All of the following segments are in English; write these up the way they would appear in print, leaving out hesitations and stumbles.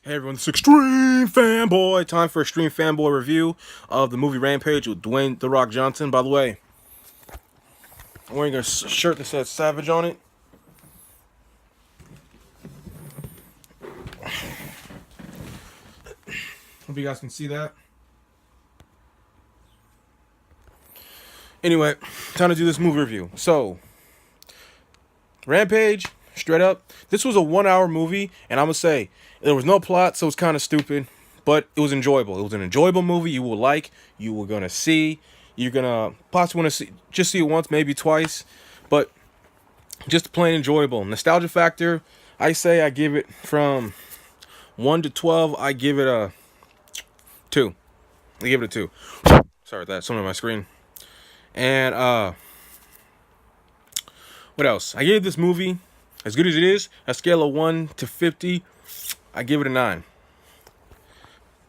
Hey everyone, this is Xtreme Fanboy. Time for Xtreme Fanboy review of the movie Rampage with Dwayne "The Rock" Johnson. By the way, I'm wearing a shirt that says Savage on it. Hope you guys can see that. Anyway, time to do this movie review. So, Rampage, straight up, this was a 1 hour movie, and I'm gonna say there was no plot, so it's kind of stupid, but it was enjoyable. It was an enjoyable movie you will like, you were gonna see, you're gonna possibly want to just see it once, maybe twice, but just plain enjoyable. Nostalgia factor, I say I give it from 1 to 12. I give it a 2. I give it a 2. Sorry about that. Something on my screen. And what else? I gave this movie, as good as it is, a scale of 1 to 50, I give it a 9.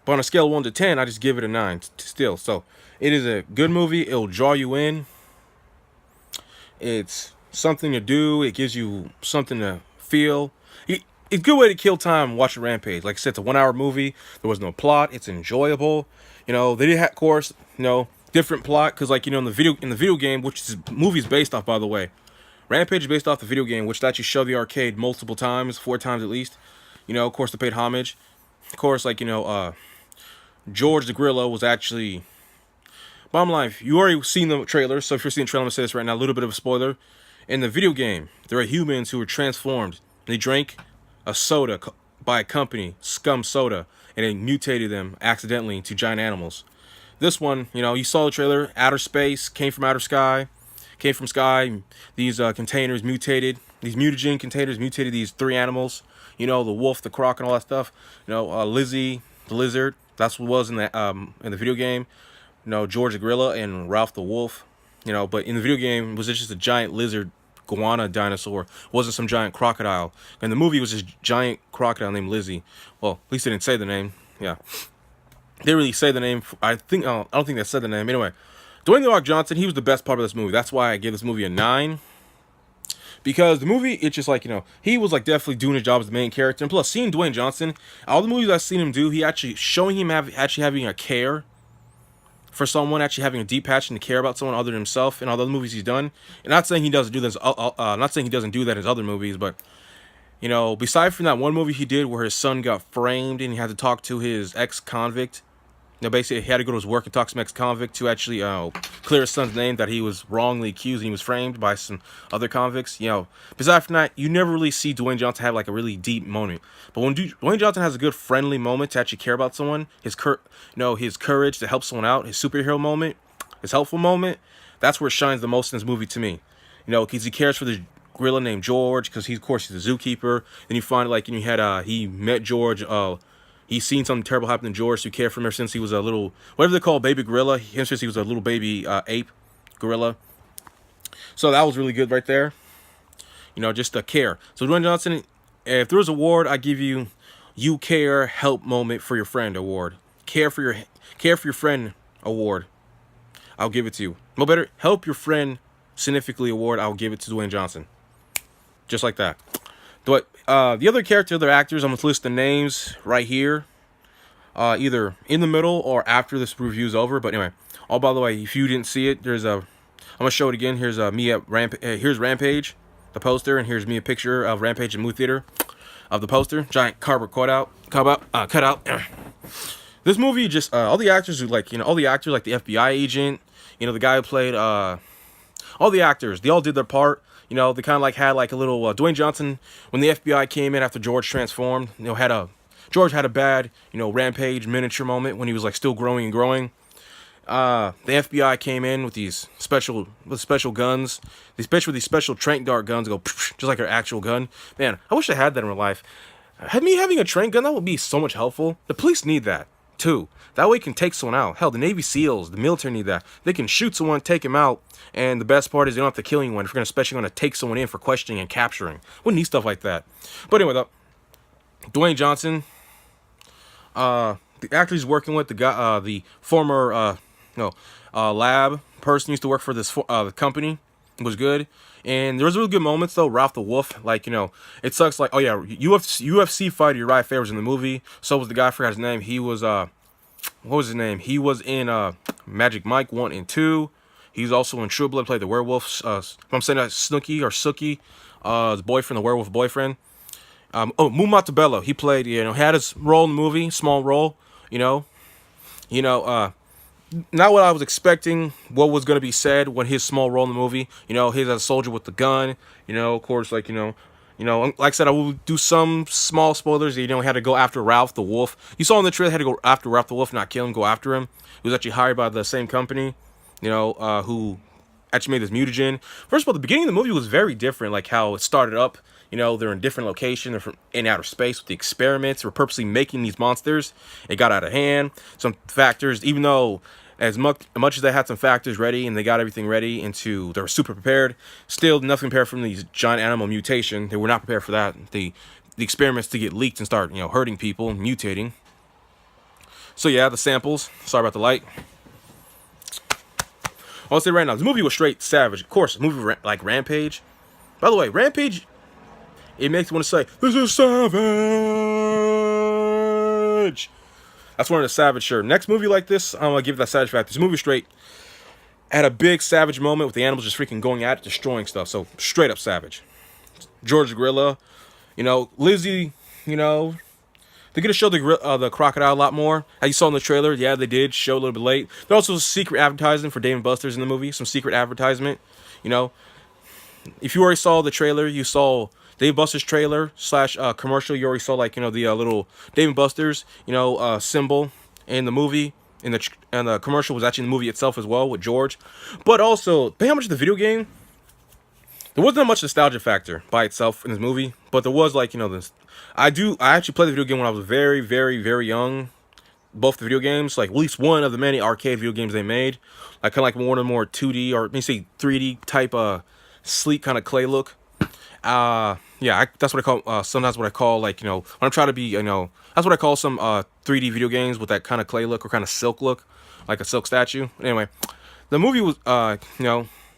But on a scale of 1 to 10, I just give it a 9 still. So it is a good movie. It'll draw you in. It's something to do. It gives you something to feel. It's a good way to kill time watching Rampage. Like I said, it's a 1 hour movie. There was no plot. It's enjoyable. You know, they did have, of course, different plot because, like, in the video game, which this movie is based off, by the way. Rampage is based off the video game, which actually showed the arcade multiple times, 4 times at least. Of course, they paid homage. Of course, like, George the Gorilla was actually... Bottom line, you already seen the trailer, so if you're seeing the trailer, I'm going to say this right now, a little bit of a spoiler. In the video game, there are humans who were transformed. They drank a soda by a company, Scum Soda, and it mutated them accidentally into giant animals. This one, you saw the trailer, outer space, came from outer sky, came from sky. These containers mutated, these mutagen containers mutated these 3 animals. The wolf, the croc, and all that stuff. Lizzie, the lizard, that's what it was in the video game. George the Gorilla and Ralph the wolf. But in the video game, it was just a giant lizard iguana dinosaur. It wasn't some giant crocodile. And the movie was this giant crocodile named Lizzie. Well, at least they didn't say the name. Yeah. They didn't really say the name. I don't think they said the name. Anyway, Dwayne "The Rock" Johnson, he was the best part of this movie. That's why I gave this movie a 9. Because the movie, it's just like, he was like definitely doing his job as the main character. And plus, seeing Dwayne Johnson, all the movies I've seen him do, he actually showing him actually having a care for someone, actually having a deep passion to care about someone other than himself in all the other movies he's done. And not saying he doesn't do this, not saying he doesn't do that in his other movies, but beside from that one movie he did where his son got framed and he had to talk to his ex-convict. Basically, he had to go to his work and talk to some ex-convict to actually clear his son's name that he was wrongly accused and he was framed by some other convicts. Besides from that, you never really see Dwayne Johnson have like a really deep moment. But when Dwayne Johnson has a good friendly moment to actually care about someone, his courage to help someone out, his superhero moment, his helpful moment, that's where it shines the most in this movie to me. Because he cares for the gorilla named George, because he's a zookeeper. Then you find like he met George. He's seen something terrible happen to George, so he cared for him ever since he was a little, whatever they call baby gorilla. Since he was a little baby ape gorilla. So that was really good right there. Just the care. So Dwayne Johnson, if there was an award, I give you care, help moment for your friend award. Care for your friend award. I'll give it to you. No better, help your friend significantly award. I'll give it to Dwayne Johnson. Just like that. But the other actors, I'm going to list the names right here. Either in the middle or after this review's over. But anyway, by the way, if you didn't see it, I'm going to show it again. Here's me at here's Rampage, the poster, and here's me a picture of Rampage in movie theater of the poster. Giant cardboard cutout. This movie just all the actors who all the actors like the FBI agent, the guy who played all the actors, they all did their part. They kind of like had like a little Dwayne Johnson when the FBI came in after George transformed. George had a bad Rampage miniature moment when he was like still growing and growing. The FBI came in with these special guns, these special trank dart guns that go just like an actual gun. Man, I wish I had that in real life. Having a trank gun, that would be so much helpful. The police need that too. That way you can take someone out. Hell, the Navy SEALs, the military need that. They can shoot someone, take him out, and the best part is they don't have to kill anyone if you're especially going to take someone in for questioning and capturing. We need stuff like that. But anyway, though, Dwayne Johnson, the actor he's working with, the former lab person used to work for this the company. was good. And there was really good moments though. Ralph the Wolf, like, it sucks. Like, oh yeah, UFC fighter Uriah Fair was in the movie. So was the guy. I forgot his name. He was what was his name? He was in Magic Mike 1 and 2. He's also in True Blood. Played the werewolf. If I'm saying that, Snooki or Sookie, his boyfriend, the werewolf boyfriend. Mu Montebello. He played. Had his role in the movie, small role. You know. You know. Not what I was expecting, what was going to be said when his small role in the movie, his as a soldier with the gun, of course, like, like I said, I will do some small spoilers. He had to go after Ralph the Wolf. You saw in the trailer, had to go after Ralph the Wolf, not kill him, go after him. He was actually hired by the same company, who actually made this mutagen. First of all, the beginning of the movie was very different, like how it started up. They're in different locations, they're in outer space with the experiments. We're purposely making these monsters. It got out of hand. Some factors, even though as much as they had some factors ready and they got everything ready they were super prepared, still nothing prepared from these giant animal mutation. They were not prepared for that. The experiments to get leaked and start, hurting people and mutating. So yeah, the samples. Sorry about the light. I'll say right now, this movie was straight savage. Of course, a movie like Rampage. By the way, Rampage, it makes me want to say, this is savage. That's one of the savage shirt. Next movie like this, I'm going to give that savage factor. This movie straight had a big savage moment with the animals just freaking going at it, destroying stuff. So, straight up savage. George the Gorilla, Lizzie, they're going to show the crocodile a lot more. As you saw in the trailer, yeah, they did show a little bit late. There's also secret advertising for Dave & Buster's in the movie. Some secret advertisement, If you already saw the trailer, you saw Dave Buster's trailer / commercial. You already saw the little Dave & Buster's symbol in the movie. And the commercial was actually in the movie itself as well with George. But also, pay how much of the video game. There wasn't much nostalgia factor by itself in this movie, but there was this. I actually played the video game when I was very, very, very young. Both the video games, like at least one of the many arcade video games they made, like kind of like one of the more 2D or maybe say 3D type sleek kind of clay look. Yeah, that's what I call, sometimes what I call, like, when I'm trying to be, that's what I call some 3D video games with that kind of clay look or kind of silk look, like a silk statue. Anyway, the movie was,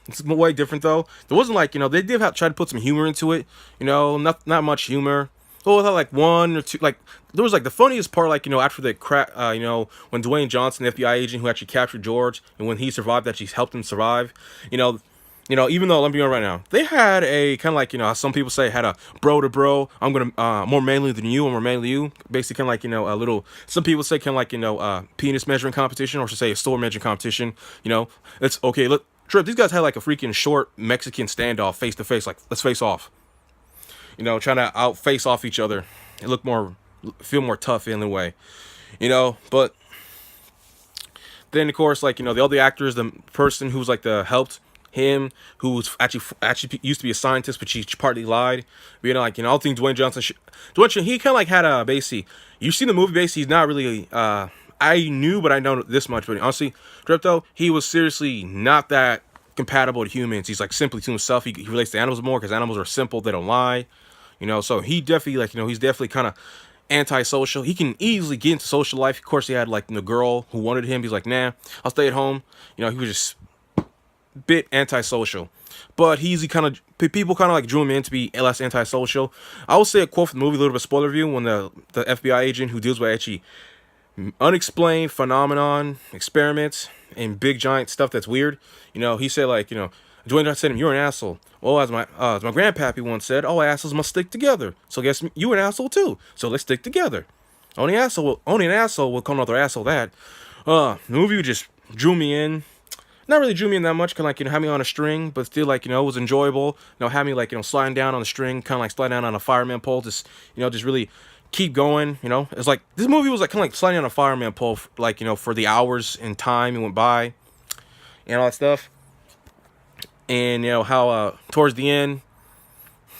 it's way different though. There wasn't like, they did try to put some humor into it, not much humor. Oh, I thought like one or two, like, there was like the funniest part, like, after the crack, when Dwayne Johnson, the FBI agent who actually captured George, and when he survived, that she's helped him survive, even though, let me be honest right now, they had a kind of like, some people say had a bro to bro, I'm gonna, more manly than you, I'm more manly than you. Basically, kind of like, a little, some people say kind of like, penis measuring competition, or should say a sword measuring competition. It's okay. Look, Trip, these guys had like a freaking short Mexican standoff face to face, like, let's face off. Trying to out face off each other and feel more tough in a way. But then, of course, like, the other actors, the person who's like helped him, who was actually used to be a scientist, but she partly lied. But, I don't think Dwayne Johnson, he kind of like had a, basically, you see the movie, basically, he's not really, I knew, but I know this much, but honestly, Crypto, he was seriously not that compatible to humans. He's like simply to himself. He relates to animals more because animals are simple, they don't lie. So he definitely, like, he's definitely kind of antisocial. He can easily get into social life. Of course, he had like the girl who wanted him. He's like, nah, I'll stay at home. He was just bit antisocial, but people kind of like drew him in to be less antisocial. I will say a quote from the movie, a little bit of spoiler review, when the FBI agent who deals with actually unexplained phenomenon, experiments, and big giant stuff that's weird, he said, like, Dwayne Johnson said to him, you're an asshole. Well, as my grandpappy once said, all assholes must stick together. So guess you an asshole too. So let's stick together. Only an asshole will call another asshole that. The movie just drew me in. Not really drew me in that much, kind of like, had me on a string, but still, like, it was enjoyable. Had me, like, sliding down on the string, kind of like sliding down on a fireman pole, just really keep going, It's like, this movie was like kind of like sliding on a fireman pole, like, for the hours and time it went by, and all that stuff. And, how, towards the end,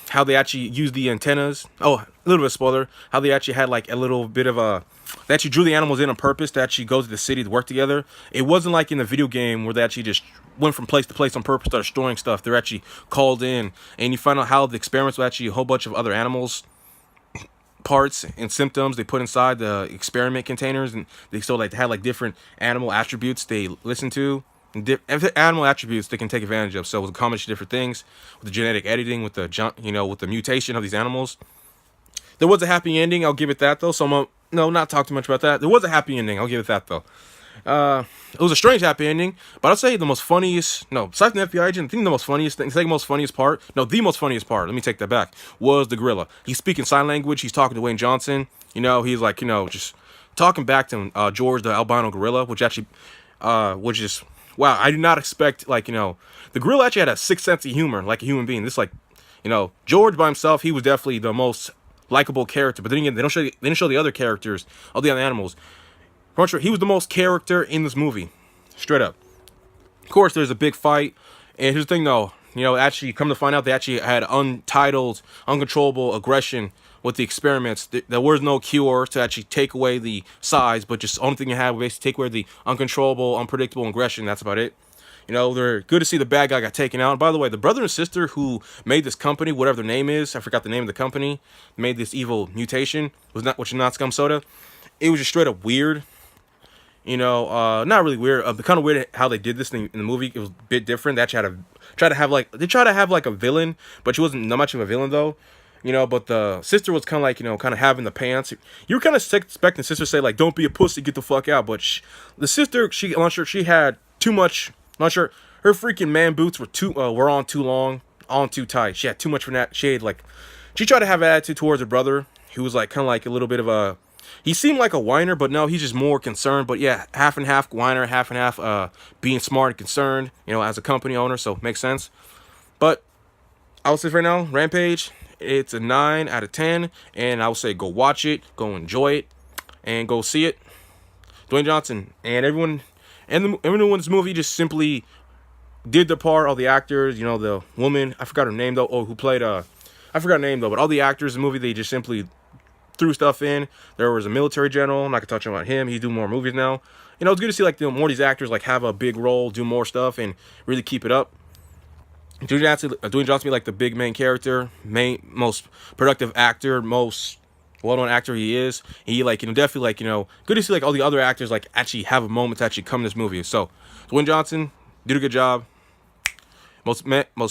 how they actually used the antennas. Oh, a little bit of spoiler. How they actually had, like, a little bit of a... They actually drew the animals in on purpose to actually go to the city to work together. It wasn't like in the video game where they actually just went from place to place on purpose, started storing stuff. They're actually called in. And you find out how the experiments were actually a whole bunch of other animals, parts and symptoms they put inside the experiment containers. And they still, like, had, like, different animal attributes they listened to. animal attributes they can take advantage of. So with a combination of different things, with the genetic editing, with the with the mutation of these animals, there was a happy ending. I'll give it that though. So I'm no, not talk too much about that. There was a happy ending. I'll give it that though. It was a strange happy ending, but I'd say the most funniest, no, besides from the FBI agent, I think the most funniest thing, the most funniest part, no, the most funniest part, let me take that back, was the gorilla. He's speaking sign language, he's talking to Wayne Johnson, he's like, just talking back to George, the albino gorilla, which actually, which is, wow, I did not expect, like, the gorilla actually had a sixth sense of humor, like a human being. This, like, George by himself, he was definitely the most likable character, but then again, they didn't show the other characters, all the other animals. He was the most character in this movie, straight up. Of course, there's a big fight, and here's the thing, though. Actually, come to find out, they actually had untitled, uncontrollable aggression with the experiments. There was no cure to actually take away the size, but just the only thing you had was basically take away the uncontrollable, unpredictable aggression. That's about it. They're good to see the bad guy got taken out. And by the way, the brother and sister who made this company, whatever their name is, I forgot the name of the company, made this evil mutation, which is not scum soda. It was just straight up weird. Not really weird. Kind of weird how they did this thing in the movie. It was a bit different. They actually try to have like a villain, but she wasn't not much of a villain though. But the sister was kind of like, kind of having the pants. You were kind of expecting the sister to say like, "Don't be a pussy, get the fuck out." But the sister, I'm not sure she had too much. I'm not sure her freaking man boots were on too long, on too tight. She had too much for that. She tried to have an attitude towards her brother, who was like kind of like a little bit of a. He seemed like a whiner, but no, he's just more concerned. But yeah, half and half whiner, half and half being smart and concerned, as a company owner, so makes sense. But I would say right now, Rampage, it's a 9 out of 10, and I would say go watch it, go enjoy it, and go see it. Dwayne Johnson and everyone in this movie just simply did their part. All the actors, the woman, I forgot her name though, who played I forgot her name though, but all the actors in the movie, they just simply threw stuff in. There was a military general. I'm not gonna touch on him. He's doing more movies now. It's good to see like more of these actors like have a big role, do more stuff, and really keep it up. Dwayne Johnson be like the big main character, most productive actor, most well-known actor he is. He definitely good to see like all the other actors like actually have a moment to actually come in this movie. So Dwayne Johnson did a good job. Most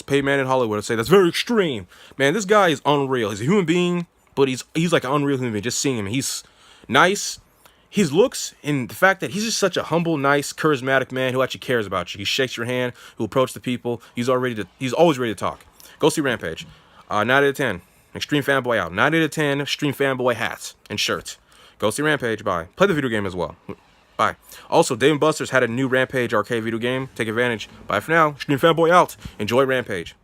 paid man in Hollywood. I'd say that's very extreme. Man, this guy is unreal. He's a human being. But he's like an unreal human being. Just seeing him, he's nice. His looks and the fact that he's just such a humble, nice, charismatic man who actually cares about you. He shakes your hand, who approaches the people. He's always ready to talk. Go see Rampage. 9 out of 10. Xtreme fanboy out. 9 out of 10. Xtreme fanboy hats and shirts. Go see Rampage. Bye. Play the video game as well. Bye. Also, Dave & Buster's had a new Rampage arcade video game. Take advantage. Bye for now. Xtreme fanboy out. Enjoy Rampage.